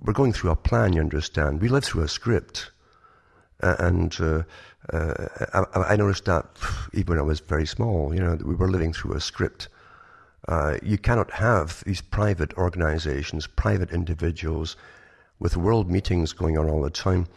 we're going through a plan, you understand. We live through a script. I noticed that even when I was very small, that we were living through a script. You cannot have these private organizations, private individuals with world meetings going on all the time,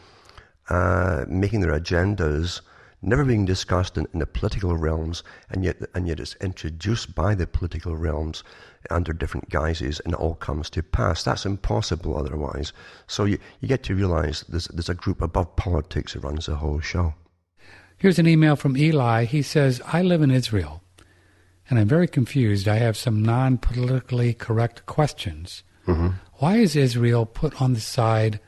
making their agendas, never being discussed in the political realms, and yet it's introduced by the political realms under different guises, and it all comes to pass. That's impossible otherwise. So you get to realize there's a group above politics that runs the whole show. Here's an email from Eli. He says, I live in Israel, and I'm very confused. I have some non-politically correct questions. Mm-hmm. Why is Israel put on the side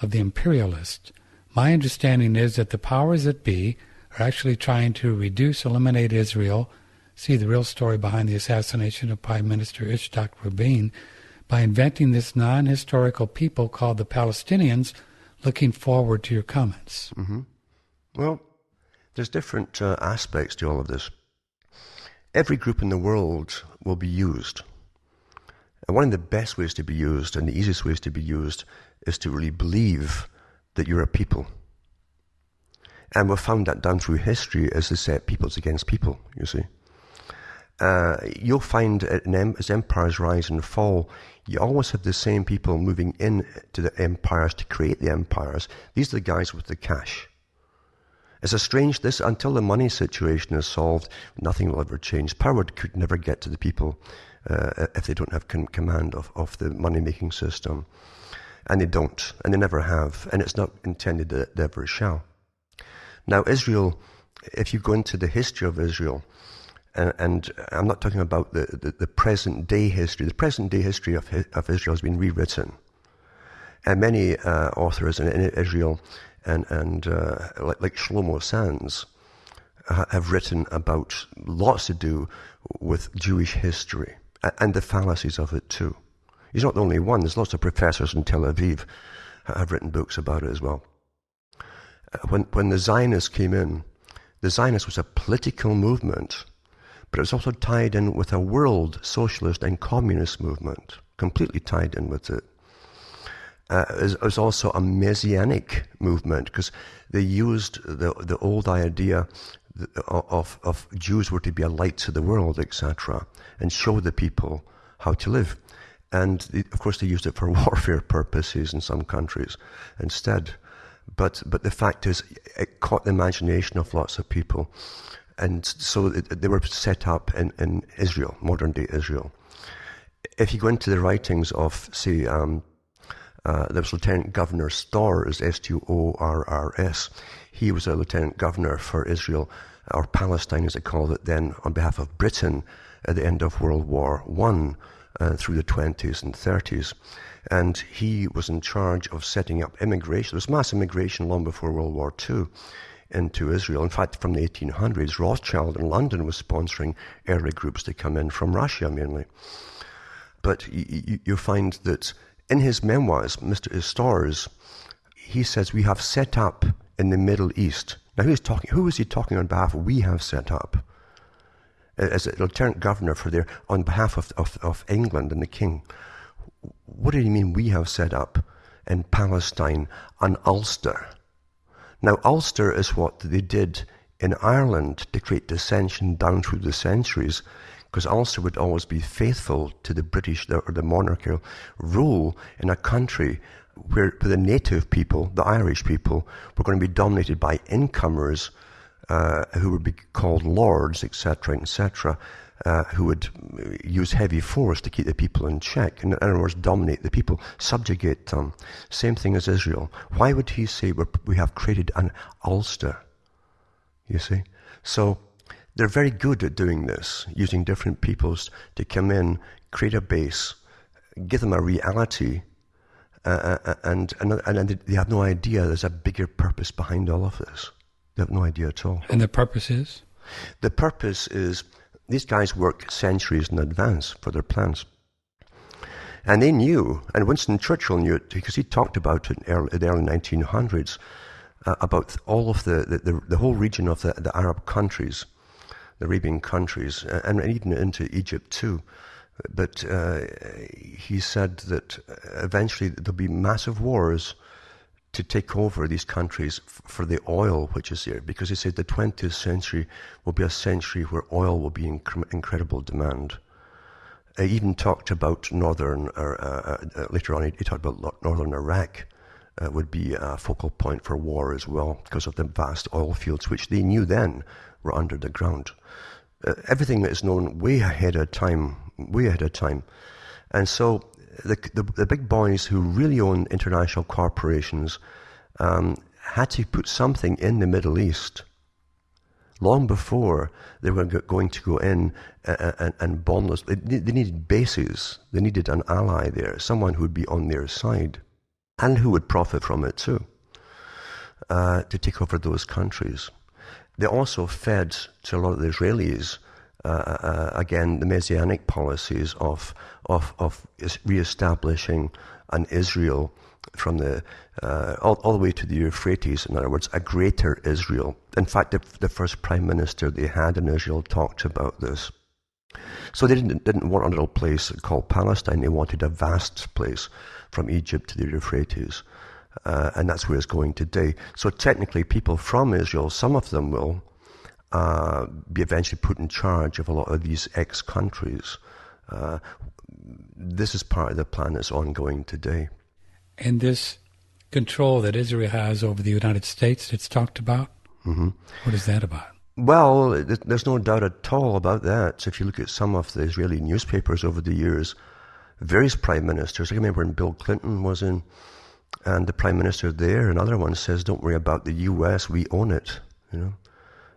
of the imperialists? My understanding is that the powers that be are actually trying to eliminate Israel, see the real story behind the assassination of Prime Minister Yitzhak Rabin, by inventing this non-historical people called the Palestinians. Looking forward to your comments. Mm-hmm. Well, there's different aspects to all of this. Every group in the world will be used. And one of the best ways to be used, and the easiest ways to be used, is to really believe that you're a people. And we've found that done through history as they set peoples against people, you see. You'll find as empires rise and fall, you always have the same people moving in to the empires to create the empires. These are the guys with the cash. It's a strange, until the money situation is solved, nothing will ever change. Power could never get to the people if they don't have command of the money-making system. And they don't, and they never have, and it's not intended that they ever shall. Now, Israel, if you go into the history of Israel, and I'm not talking about the present-day history. The present-day history of Israel has been rewritten. And many authors in Israel, and like Shlomo Sands, have written about lots to do with Jewish history, and the fallacies of it too. He's not the only one. There's lots of professors in Tel Aviv have written books about it as well. When the Zionists came in, the Zionist was a political movement, but it was also tied in with a world socialist and communist movement, completely tied in with it. It was also a messianic movement, because they used the old idea of Jews were to be a light to the world, etc., and show the people how to live. And of course they used it for warfare purposes in some countries instead. But the fact is, it caught the imagination of lots of people. And so they were set up in Israel, modern-day Israel. If you go into the writings of, say, there was Lieutenant Governor Storrs, S-T-O-R-R-S. He was a Lieutenant Governor for Israel, or Palestine as they called it then, on behalf of Britain at the end of World War I through the 20s and 30s. And he was in charge of setting up immigration. There was mass immigration long before World War II into Israel. In fact, from the 1800s, Rothschild in London was sponsoring early groups to come in from Russia mainly. But you find that in his memoirs, Mr. Storrs, he says, we have set up in the Middle East. Now, who was he talking on behalf of? We have set up. As a lieutenant governor for there, on behalf of England and the king. What did he mean, we have set up in Palestine an Ulster? Now, Ulster is what they did in Ireland to create dissension down through the centuries, because Ulster would always be faithful to the British or the monarchical rule in a country where the native people, the Irish people, were going to be dominated by incomers who would be called lords, etc., who would use heavy force to keep the people in check. In other words, dominate the people, subjugate them. Same thing as Israel. Why would he say we have created an Ulster? You see? So they're very good at doing this, using different peoples to come in, create a base, give them a reality, and they have no idea there's a bigger purpose behind all of this. They have no idea at all. And the purpose is? The purpose is these guys work centuries in advance for their plans. And they knew, and Winston Churchill knew it, because he talked about it in the early 1900s, about all of the whole region of the Arab countries, the Arabian countries, and even into Egypt too, But he said that eventually there'll be massive wars to take over these countries for the oil which is there, because he said the 20th century will be a century where oil will be in incredible demand. He even talked about later on he talked about northern Iraq would be a focal point for war as well, because of the vast oil fields, which they knew then were under the ground. Everything that is known way ahead of time. And so the big boys who really own international corporations had to put something in the Middle East long before they were going to go in and bomb those. They needed bases. They needed an ally there, someone who would be on their side and who would profit from it too, to take over those countries. They also fed to a lot of the Israelis, again, the Messianic policies of reestablishing an Israel from the all the way to the Euphrates. In other words, a greater Israel. In fact, the first prime minister they had in Israel talked about this. So they didn't want a little place called Palestine. They wanted a vast place from Egypt to the Euphrates. And that's where it's going today. So technically, people from Israel, some of them will be eventually put in charge of a lot of these ex-countries. This is part of the plan that's ongoing today. And this control that Israel has over the United States, it's talked about? Mm-hmm. What is that about? Well, there's no doubt at all about that. If you look at some of the Israeli newspapers over the years, various prime ministers, I remember when Bill Clinton was in, and the prime minister there, another one says, don't worry about the U.S., we own it. You know,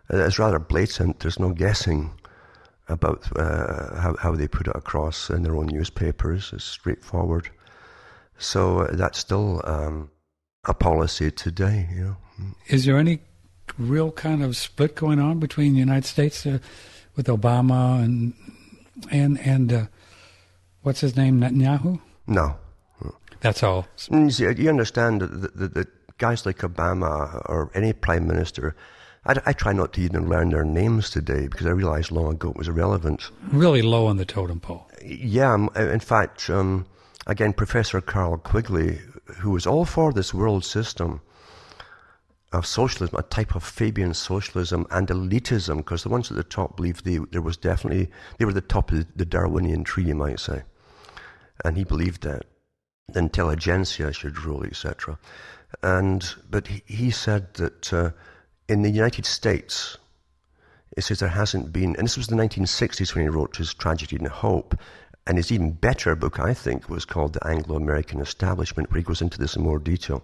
it's rather blatant. There's no guessing about how they put it across in their own newspapers. It's straightforward. So that's still a policy today. You know. Is there any real kind of split going on between the United States with Obama and what's his name, Netanyahu? No. That's all. You understand that guys like Obama or any prime minister, I try not to even learn their names today because I realized long ago it was irrelevant. Really low on the totem pole. Yeah, in fact, again, Professor Carroll Quigley, who was all for this world system of socialism, a type of Fabian socialism and elitism, because the ones at the top believed they were the top of the Darwinian tree, you might say. And he believed that the intelligentsia should rule, etc. But he said that in the United States, he says there hasn't been, and this was the 1960s when he wrote his Tragedy and Hope, and his even better book, I think, was called The Anglo-American Establishment, where he goes into this in more detail.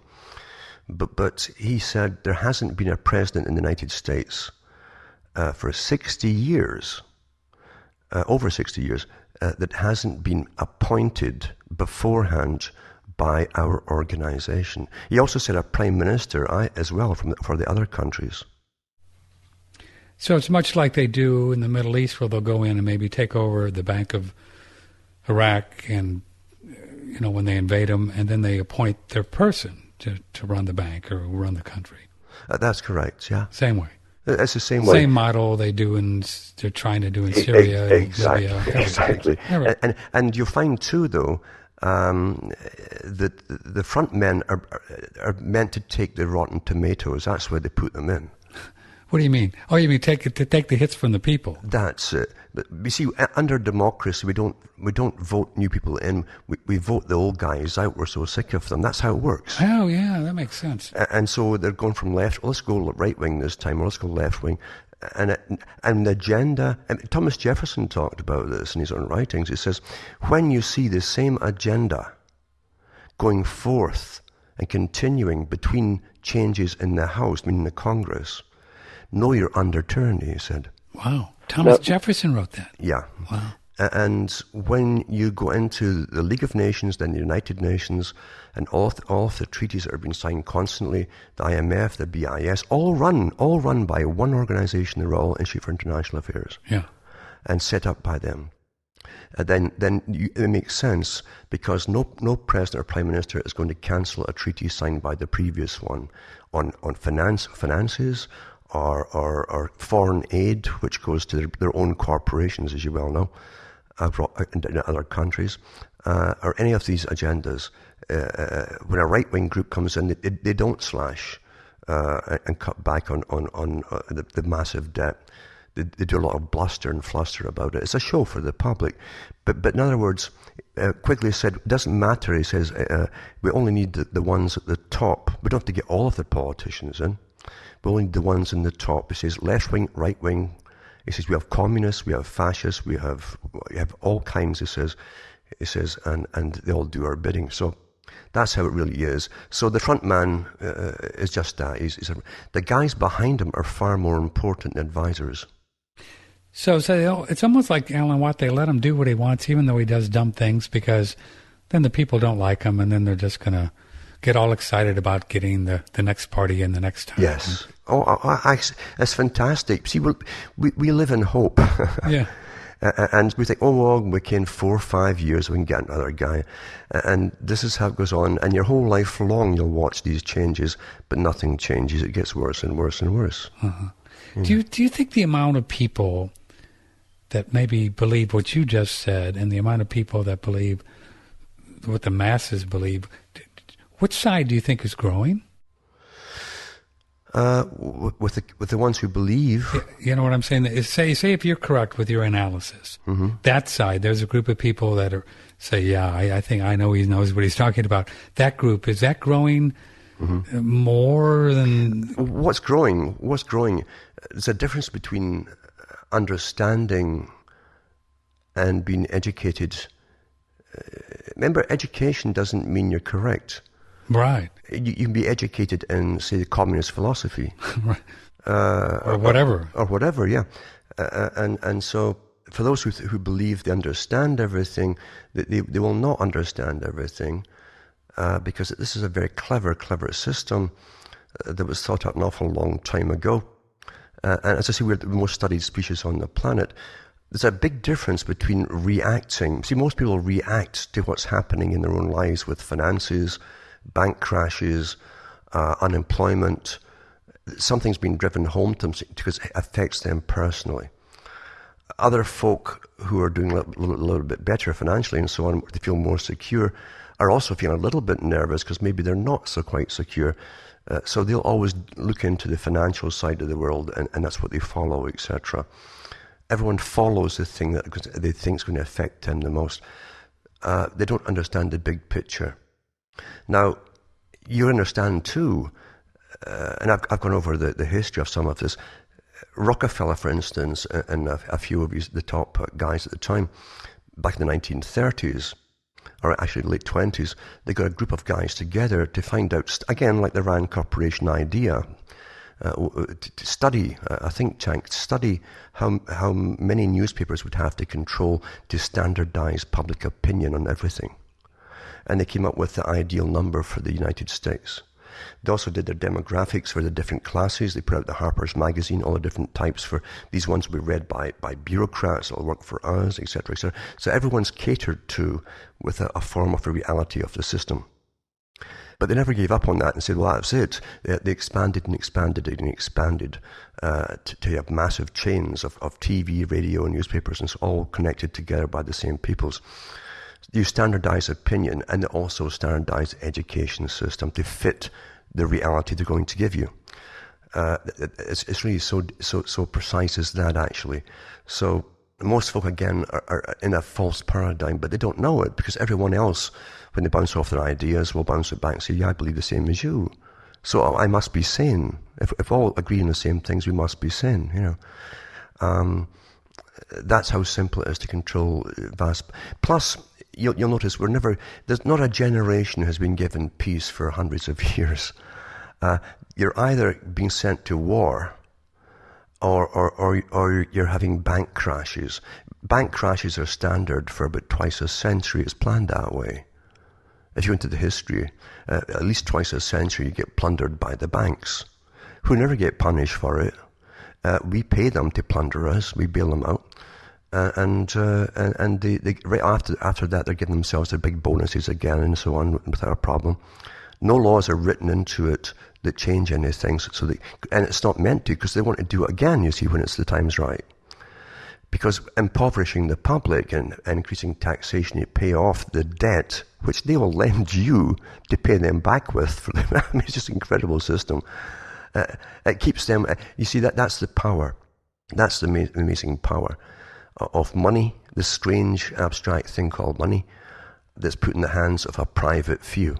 But he said there hasn't been a president in the United States for 60 years, over 60 years, that hasn't been appointed beforehand by our organization. He also said a prime minister as well for the other countries. So it's much like they do in the Middle East, where they'll go in and maybe take over the Bank of Iraq, and when they invade them, and then they appoint their person to run the bank or run the country. That's correct. Yeah. Same way. It's the same way. Same model they're trying to do in Syria. Exactly. Libya, Exactly. And you'll find too, though, that the front men are meant to take the rotten tomatoes. That's where they put them in. What do you mean? Oh, you mean to take the hits from the people? That's it. But you see, under democracy, we don't vote new people in. We vote the old guys out. We're so sick of them. That's how it works. Oh, yeah, that makes sense. And so they're going from left. Let's go right wing this time, or let's go left wing. And the agenda. And Thomas Jefferson talked about this in his own writings. He says, when you see the same agenda going forth and continuing between changes in the House, meaning the Congress, know you're underturned, he said. Wow. Thomas Jefferson wrote that. Yeah. Wow. And when you go into the League of Nations, then the United Nations, and all of the treaties that are being signed constantly, the IMF, the BIS, all run by one organization, the Royal Institute for International Affairs. Yeah. And set up by them. Then it makes sense, because no president or prime minister is going to cancel a treaty signed by the previous one on finances, or foreign aid, which goes to their own corporations, as you well know. in other countries, or any of these agendas. When a right-wing group comes in, they don't slash and cut back on the massive debt. They do a lot of bluster and fluster about it. It's a show for the public. But in other words, Quigley said, it doesn't matter. He says, we only need the ones at the top. We don't have to get all of the politicians in. We only need the ones in the top. He says, left-wing, right-wing. He says, we have communists, we have fascists, we have all kinds, he says, and they all do our bidding. So that's how it really is. So the front man is just that. The guys behind him are far more important than advisors. So it's almost like Alan Watt. They let him do what he wants, even though he does dumb things, because then the people don't like him, and then they're just going to get all excited about getting the next party in the next time. Yes. It's fantastic. See, we live in hope. Yeah. And we think, we can 4 or 5 years, we can get another guy. And this is how it goes on. And your whole life long, you'll watch these changes, but nothing changes. It gets worse and worse and worse. Uh-huh. Do you think the amount of people that maybe believe what you just said and the amount of people that believe what the masses believe, which side do you think is growing? With the ones who believe. You know what I'm saying? Say if you're correct with your analysis, that side, there's a group of people that say, I think I know he knows what he's talking about. That group, is that growing more than... What's growing? There's a difference between understanding and being educated. Remember, education doesn't mean you're correct. Right. You can be educated in, say, the communist philosophy. Right. Or whatever. Or whatever, yeah. And so for those who believe they understand everything, they will not understand everything because this is a very clever system that was thought up an awful long time ago. And as I say, we're the most studied species on the planet. There's a big difference between reacting. See, most people react to what's happening in their own lives with finances, bank crashes, unemployment. Something's been driven home to them because it affects them personally. Other folk who are doing a little bit better financially and so on, they feel more secure, are also feeling a little bit nervous because maybe they're not so quite secure. So they'll always look into the financial side of the world, and that's what they follow, etc. Everyone follows the thing that they think is going to affect them the most. They don't understand the big picture. Now, you understand too, and I've gone over the history of some of this. Rockefeller, for instance, and a few of the top guys at the time, back in the 1930s, or actually late 20s, they got a group of guys together to find out, again, like the Rand Corporation idea, to study, a think tank, study how many newspapers would have to control to standardize public opinion on everything. And they came up with the ideal number for the United States. They also did their demographics for the different classes. They put out the Harper's Magazine, all the different types for these ones will be read by bureaucrats that will work for us, etc., etc. So everyone's catered to with a form of a reality of the system. But they never gave up on that and said, well, that's it. They expanded and expanded and expanded to have massive chains of TV, radio, and newspapers, and it's all connected together by the same peoples. You standardize opinion and also standardize education system to fit the reality they're going to give you. It's really so precise as that, actually. So most folk, again, are in a false paradigm, but they don't know it because everyone else, when they bounce off their ideas, will bounce it back and say, yeah, I believe the same as you. So I must be sane. If all agree on the same things, we must be sane, you know. That's how simple it is to control vast... Plus, you'll notice there's not a generation has been given peace for hundreds of years. You're either being sent to war or you're having bank crashes. Bank crashes are standard for about twice a century. It's planned that way. If you went into the history, at least twice a century you get plundered by the banks, who never get punished for it. We pay them to plunder us. We bail them out. And they right after that, they're giving themselves their big bonuses again and so on without a problem. No laws are written into it that change anything. And it's not meant to because they want to do it again, you see, when it's the time's right. Because impoverishing the public and increasing taxation, you pay off the debt, which they will lend you to pay them back with. I mean, it's just an incredible system. It keeps them, you see, that's the power. That's the amazing power of money, this strange abstract thing called money that's put in the hands of a private few.